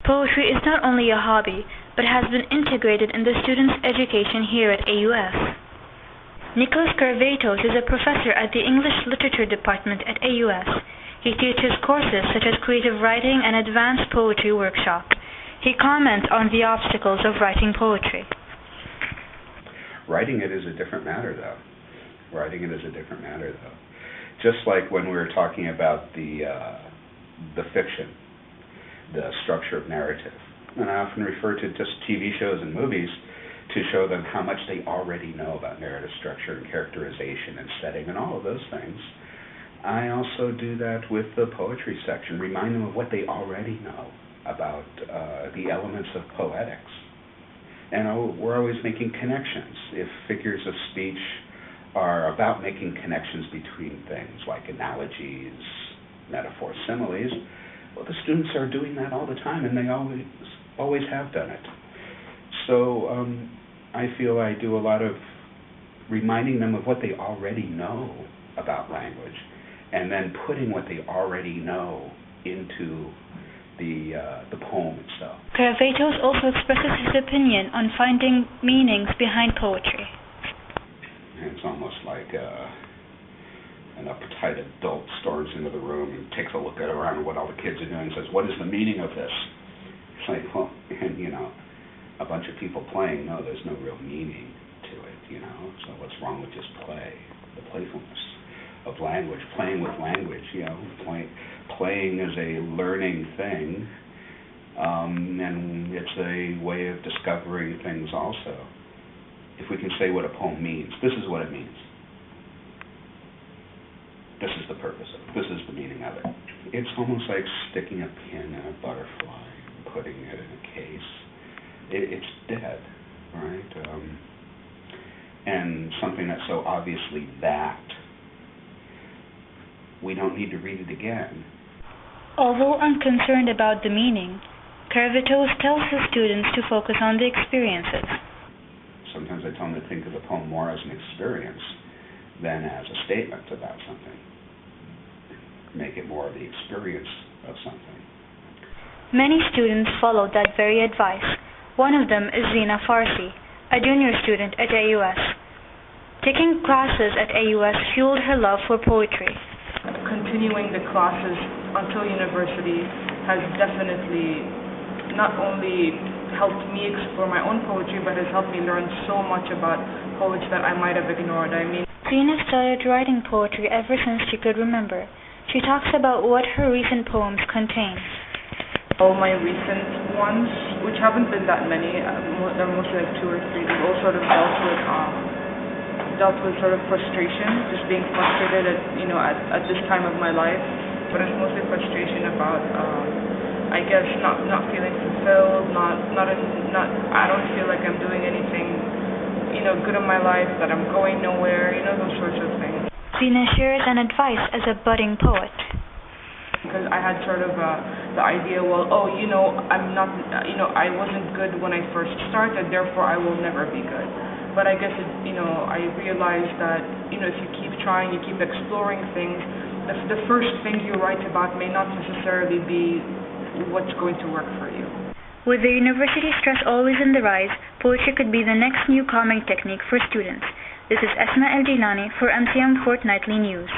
Poetry is not only a hobby, but has been integrated in the students' education here at AUS. Nicholas Karavatos is a professor at the English Literature Department at AUS. He teaches courses such as creative writing and advanced poetry workshop. He comments on the obstacles of writing poetry. Writing it is a different matter, though. Just like when we were talking about the fiction, the structure of narrative. And I often refer to just TV shows and movies to show them how much they already know about narrative structure and characterization and setting and all of those things. I also do that with the poetry section, remind them of what they already know about the elements of poetics. And we're always making connections. If figures of speech are about making connections between things like analogies, metaphors, similes, well, the students are doing that all the time, and they always have done it. So I feel I do a lot of reminding them of what they already know about language, and then putting what they already know into the poem itself. Karavatos also expresses his opinion on finding meanings behind poetry. And it's almost like an uptight adult storms into the room and takes a look around what all the kids are doing and says, "What is the meaning of this?" It's like, well, and a bunch of people playing, no, there's no real meaning to it, So what's wrong with just play? The playfulness of language, playing with language, playing is a learning thing, and it's a way of discovering things also. If we can say what a poem means, this is what it means. This is the purpose of it. This is the meaning of it. It's almost like sticking a pin in a butterfly and putting it in a case. It's dead, right? And something that's so obviously that, we don't need to read it again. Although unconcerned about the meaning, Karavatos tells his students to focus on the experiences. Sometimes I tell them to think of the poem more as an experience than as a statement about something. Make it more of the experience of something. Many students followed that very advice. One of them is Zina Farsi, a junior student at AUS. Taking classes at AUS fueled her love for poetry. Continuing the classes until university has definitely not only helped me explore my own poetry, but has helped me learn so much about poets that I might have ignored. Zina started writing poetry ever since she could remember. She talks about what her recent poems contain. All my recent ones, which haven't been that many, they're mostly like 2 or 3, they've all sort of dealt with sort of frustration, just being frustrated at this time of my life. But it's mostly frustration about, I guess, not feeling fulfilled, I don't feel like I'm doing anything, good in my life, that I'm going nowhere, those sorts of things. Zina shares an advice as a budding poet. Because I had sort of the idea, I'm not, I wasn't good when I first started, therefore I will never be good. But I guess, I realized that, if you keep trying, you keep exploring things, the first thing you write about may not necessarily be what's going to work for you. With the university stress always in the rise, poetry could be the next new calming technique for students. This is Asma Jeelani for MCM Fortnightly News.